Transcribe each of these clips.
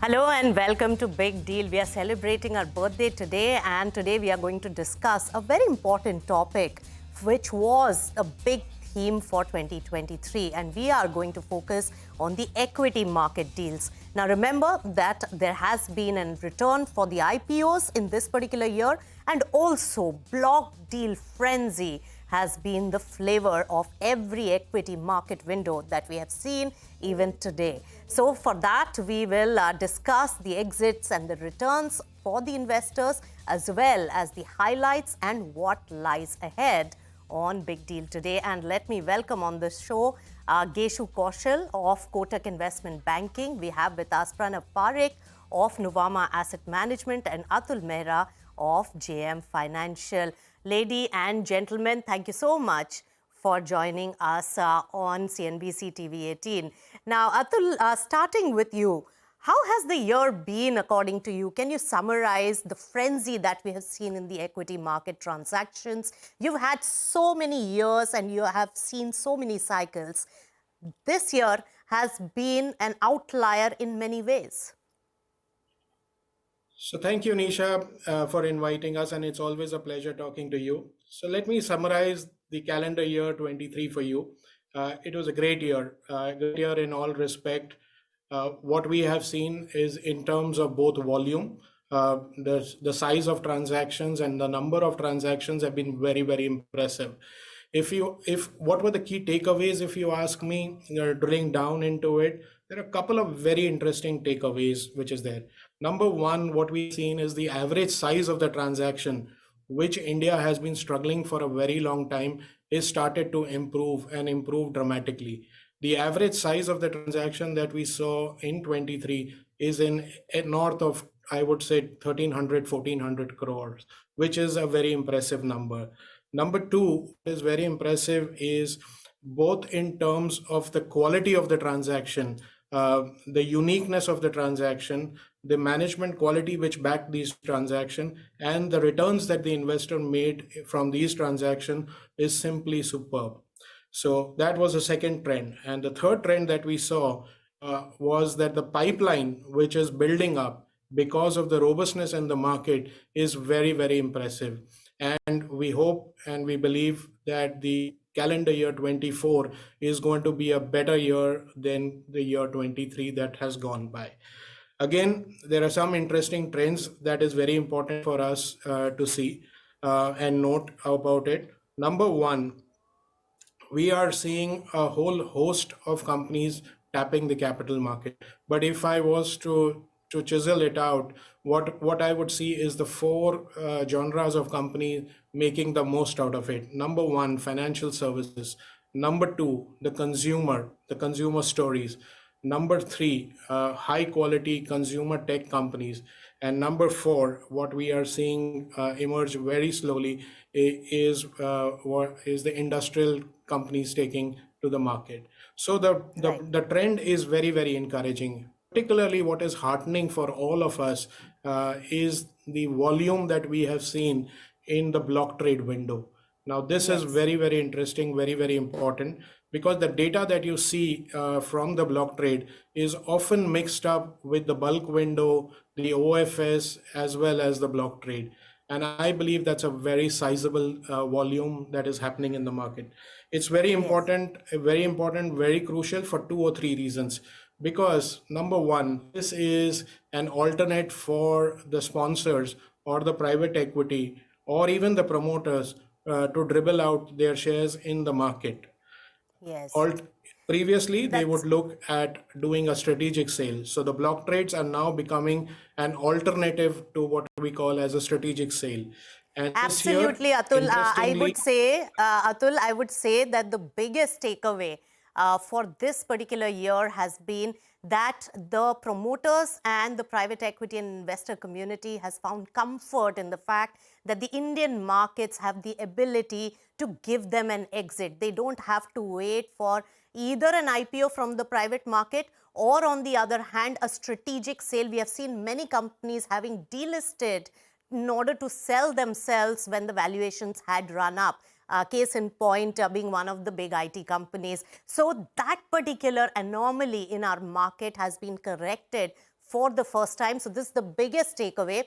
Hello and welcome to Big Deal. We are celebrating our birthday today, and today we are going to discuss a very important topic, which was a big theme for 2023, and we are going to focus on the equity market deals. Now remember that there has been a return for the IPOs in this particular year, and also block deal frenzy has been the flavor of every equity market window that we have seen even today. So for that, we will discuss the exits and the returns for the investors, as well as the highlights and what lies ahead on Big Deal today. And let me welcome on the show Gesu Kaushal of Kotak Investment Banking. We have with us Pranav Parikh of Nuvama Asset Management and Atul Mehra of JM Financial. Lady and gentlemen, thank you so much for joining us on CNBC-TV18. Now, Atul, starting with you, how has the year been according to you? Can you summarize the frenzy that we have seen in the equity market transactions? You've had so many years and you have seen so many cycles. This year has been an outlier in many ways. So thank you, Nisha, for inviting us, and it's always a pleasure talking to you. So let me summarize the calendar year 23 for you. It was a great year in all respect. What we have seen is in terms of both volume, the size of transactions and the number of transactions have been very, very impressive. If what were the key takeaways, if you ask me, drilling down into it, there are a couple of very interesting takeaways which is there. Number one, what we've seen is the average size of the transaction, which India has been struggling for a very long time, is started to improve and improve dramatically. The average size of the transaction that we saw in 23 is in north of, I would say, 1300, 1400 crores, which is a very impressive number. Number two is very impressive is both in terms of the quality of the transaction, the uniqueness of the transaction, the management quality which backed these transactions, and the returns that the investor made from these transactions is simply superb. So that was the second trend. And the third trend that we saw was that the pipeline which is building up because of the robustness in the market is very, very impressive. And we hope and we believe that the calendar year 24 is going to be a better year than the year 23 that has gone by. Again, there are some interesting trends that is very important for us to see and note about it. Number one, we are seeing a whole host of companies tapping the capital market. But if I was to chisel it out, what I would see is the four genres of companies making the most out of it. Number one, financial services. Number two, the consumer stories. Number three, high quality consumer tech companies. And number four, what we are seeing emerge very slowly is the industrial companies taking to the market. So the trend is very, very encouraging. Particularly what is heartening for all of us is the volume that we have seen in the block trade window. Now, this is very, very interesting, very, very important, because the data that you see from the block trade is often mixed up with the bulk window, the OFS, as well as the block trade. And I believe that's a very sizable volume that is happening in the market. It's very important, very crucial for two or three reasons. Because number one, this is an alternate for the sponsors or the private equity or even the promoters to dribble out their shares in the market. Yes. Previously, they would look at doing a strategic sale. So the block trades are now becoming an alternative to what we call as a strategic sale. And absolutely, year, Atul. Atul, I would say that the biggest takeaway for this particular year has been that the promoters and the private equity and investor community has found comfort in the fact that the Indian markets have the ability to give them an exit. They don't have to wait for either an IPO from the private market or, on the other hand, a strategic sale. We have seen many companies having delisted in order to sell themselves when the valuations had run up. Case in point being one of the big IT companies. So that particular anomaly in our market has been corrected for the first time. So this is the biggest takeaway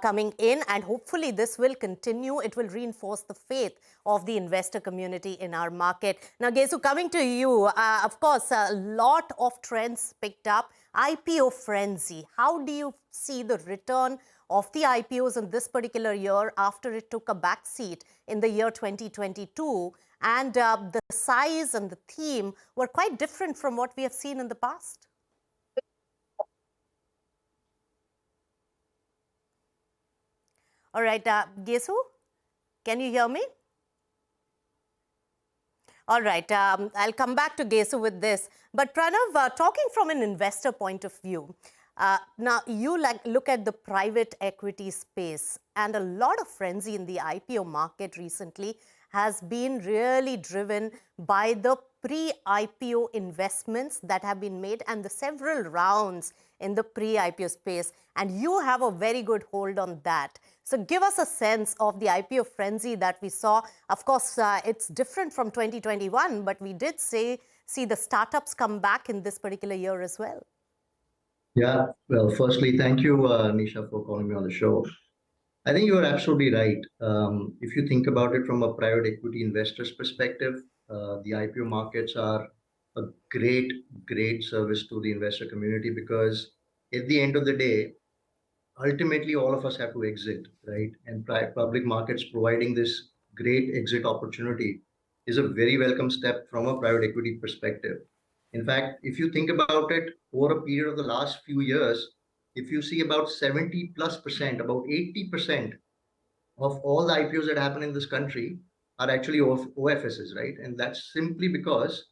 coming in, and hopefully this will continue. It will reinforce the faith of the investor community in our market. Now, Gesu, coming to you, of course, a lot of trends picked up. IPO frenzy. How do you see the return of the IPOs in this particular year after it took a backseat in the year 2022? And the size and the theme were quite different from what we have seen in the past. All right, Gesu, can you hear me? All right, I'll come back to Gesu with this. But Pranav, talking from an investor point of view, now you look at the private equity space, and a lot of frenzy in the IPO market recently has been really driven by the pre-IPO investments that have been made and the several rounds in the pre-IPO space. And you have a very good hold on that. So give us a sense of the IPO frenzy that we saw. Of course, it's different from 2021, but we did see the startups come back in this particular year as well. Yeah, well, firstly, thank you, Nisha, for calling me on the show. I think you're absolutely right. If you think about it from a private equity investor's perspective, the IPO markets are a great service to the investor community, because at the end of the day, ultimately all of us have to exit, right? And public markets providing this great exit opportunity is a very welcome step from a private equity perspective. In fact, if you think about it, over a period of the last few years, if you see about 70+%, about 80% of all the IPOs that happen in this country are actually OFSs, right? And that's simply because,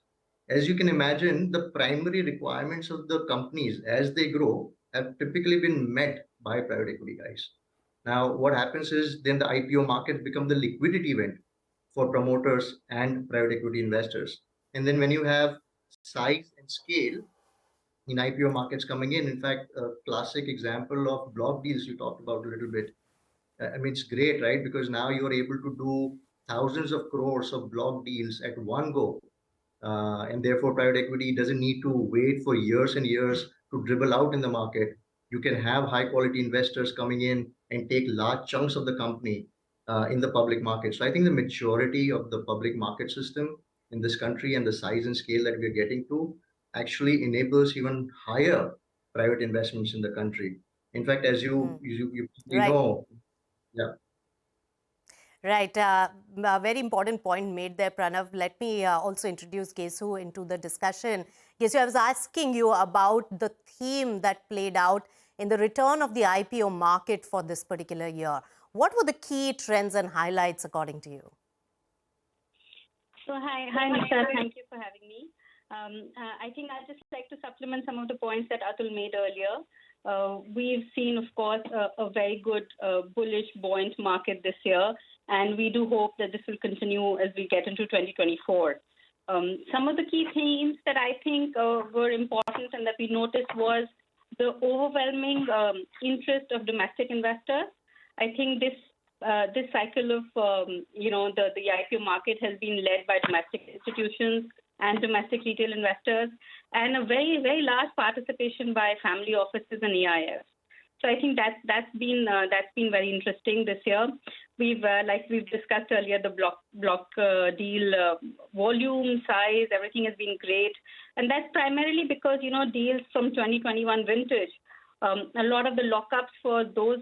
as you can imagine, the primary requirements of the companies as they grow have typically been met by private equity guys. Now, what happens is then the IPO market becomes the liquidity event for promoters and private equity investors. And then when you have size and scale in IPO markets coming in fact, a classic example of block deals you talked about a little bit. I mean, it's great, right? Because now you're able to do thousands of crores of block deals at one go. And therefore, private equity doesn't need to wait for years and years to dribble out in the market. You can have high quality investors coming in and take large chunks of the company in the public market. So I think the maturity of the public market system in this country and the size and scale that we're getting to actually enables even higher private investments in the country. In fact, as you Right. know, yeah. Right. A very important point made there, Pranav. Let me also introduce Gesu into the discussion. Gesu, I was asking you about the theme that played out in the return of the IPO market for this particular year. What were the key trends and highlights according to you? So hi Nisha, thank you for having me. I think I'd just like to supplement some of the points that Atul made earlier. We've seen, of course, a very good bullish, buoyant market this year, and we do hope that this will continue as we get into 2024. Some of the key themes that I think were important and that we noticed was the overwhelming interest of domestic investors. I think this cycle of the IPO market has been led by domestic institutions and domestic retail investors, and a very, very large participation by family offices and EIFs. So I think that's been very interesting this year. We've like we've discussed earlier, the block deal volume, size, everything has been great, and that's primarily because deals from 2021 vintage. A lot of the lockups for those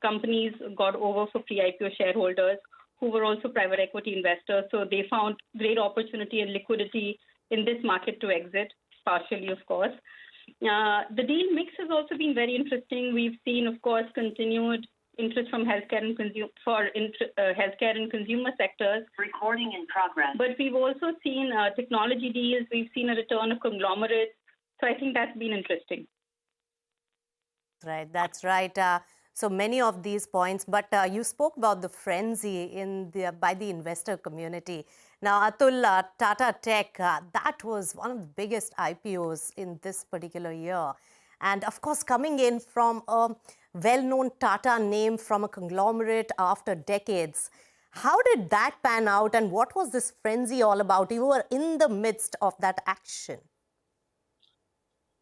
companies got over for pre-IPO shareholders who were also private equity investors. So they found great opportunity and liquidity in this market to exit, partially, of course. The deal mix has also been very interesting. We've seen, of course, continued interest from healthcare and healthcare and consumer sectors. Recording in progress. But we've also seen technology deals. We've seen a return of conglomerates. So I think that's been interesting. Right, that's right. So many of these points, but you spoke about the frenzy by the investor community. Now, Atul, Tata Tech, that was one of the biggest IPOs in this particular year. And of course, coming in from a well-known Tata name from a conglomerate after decades. How did that pan out, and what was this frenzy all about? You were in the midst of that action.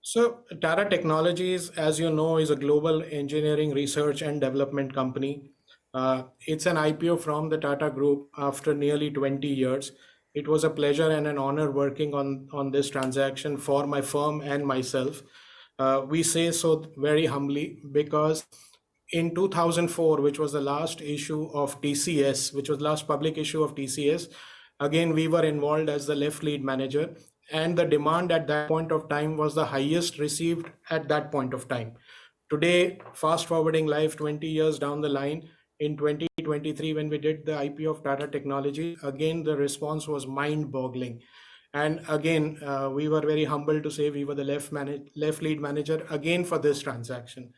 So Tata Technologies, as you know, is a global engineering research and development company. It's an IPO from the Tata Group after nearly 20 years. It was a pleasure and an honor working on this transaction for my firm and myself. We say so very humbly because in 2004, which was the last issue of TCS, which was the last public issue of TCS, again, we were involved as the left lead manager, and the demand at that point of time was the highest received at that point of time. Today, fast forwarding life 20 years down the line, in 2023, when we did the IPO of Tata Technology, again, the response was mind boggling. And again, we were very humbled to say we were the left lead manager again for this transaction.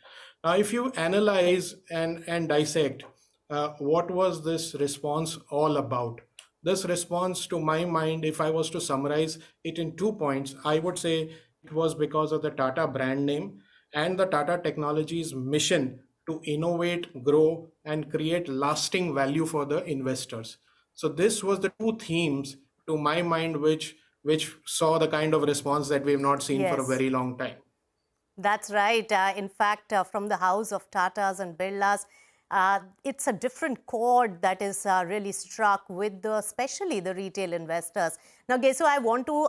Now, if you analyze and dissect what was this response all about, this response, to my mind, if I was to summarize it in 2 points, I would say it was because of the Tata brand name and the Tata Technologies mission to innovate, grow, and create lasting value for the investors. So this was the two themes, to my mind, which saw the kind of response that we have not seen for a Yes. very long time. That's right. In fact, from the house of Tatas and Birlas, it's a different chord that is really struck with especially the retail investors. Now, Gesu, I want to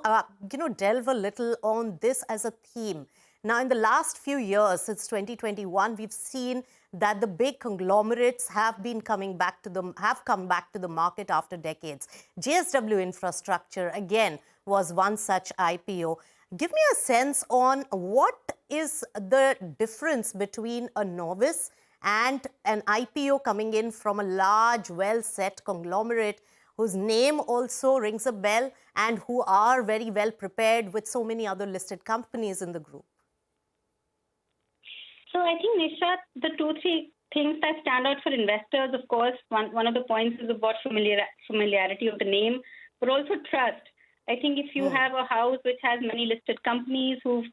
delve a little on this as a theme. Now, in the last few years, since 2021, we've seen that the big conglomerates have come back to the market after decades. JSW Infrastructure, again, was one such IPO. Give me a sense on what is the difference between a novice and an IPO coming in from a large, well-set conglomerate whose name also rings a bell and who are very well prepared with so many other listed companies in the group. So I think, Nisha, the 2-3 things that stand out for investors, of course, one of the points is about familiarity of the name, but also trust. I think if you have a house which has many listed companies who've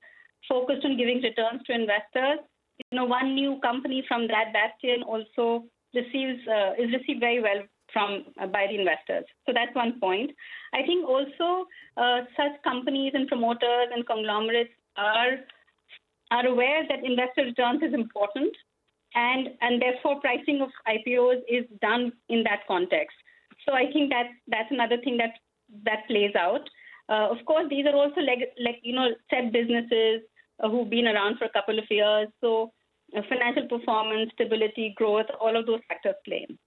focused on giving returns to investors, one new company from that bastion also is received very well by the investors. So that's one point. I think also such companies and promoters and conglomerates are aware that investor returns is important, and therefore pricing of IPOs is done in that context. So I think that's another thing that plays out. Of course, these are also set businesses who've been around for a couple of years. So financial performance, stability, growth, all of those factors play in.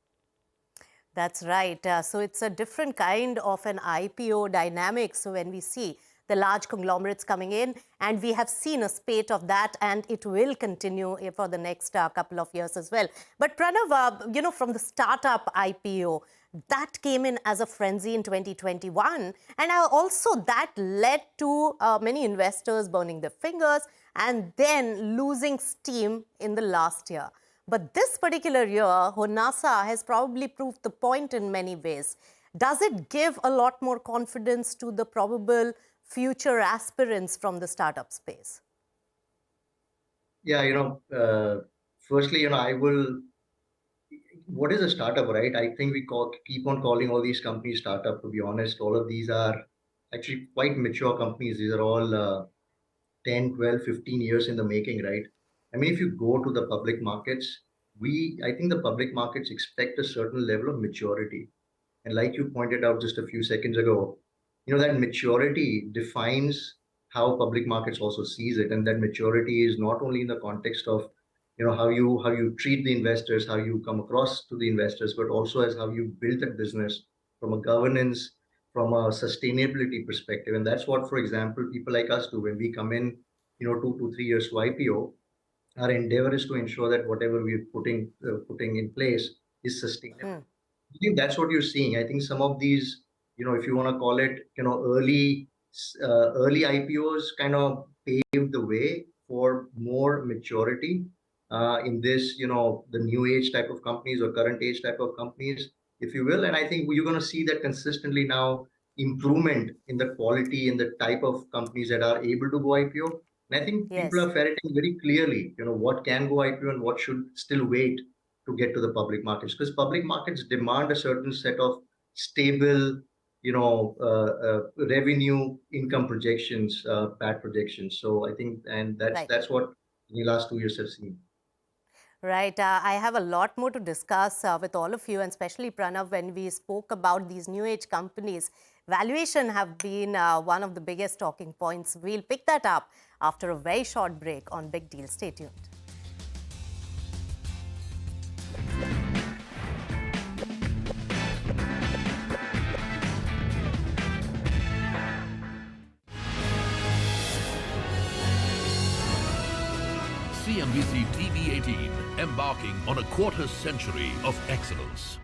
That's right. So it's a different kind of an IPO dynamic. So when we see the large conglomerates coming in, and we have seen a spate of that, and it will continue for the next couple of years as well. But Pranav, from the startup IPO, that came in as a frenzy in 2021. And also that led to many investors burning their fingers and then losing steam in the last year. But this particular year, Honasa has probably proved the point in many ways. Does it give a lot more confidence to the probable future aspirants from the startup space? Yeah, firstly, what is a startup, right? I think we keep on calling all these companies startup. To be honest, all of these are actually quite mature companies. These are all 10, 12, 15 years in the making, right? I mean, if you go to the public markets, I think the public markets expect a certain level of maturity. And like you pointed out just a few seconds ago, that maturity defines how public markets also sees it. And that maturity is not only in the context of, how you treat the investors, how you come across to the investors, but also as how you build that business from a governance, from a sustainability perspective. And that's what, for example, people like us do when we come in, 2 to 3 years to IPO. Our endeavor is to ensure that whatever we're putting in place is sustainable. I think that's what you're seeing. I think some of these, if you want to call it, early IPOs kind of paved the way for more maturity in this, the new age type of companies or current age type of companies, if you will. And I think you're going to see that consistently now, improvement in the quality and the type of companies that are able to go IPO. And I think people are ferreting very clearly, what can go IPO and what should still wait to get to the public markets, because public markets demand a certain set of stable, revenue, income projections, PAT projections. So I think, and that's what the last 2 years have seen. Right. I have a lot more to discuss with all of you, and especially Pranav, when we spoke about these new age companies. Valuation have been one of the biggest talking points. We'll pick that up after a very short break on Big Deal. Stay tuned. CNBC-TV18, embarking on a quarter century of excellence.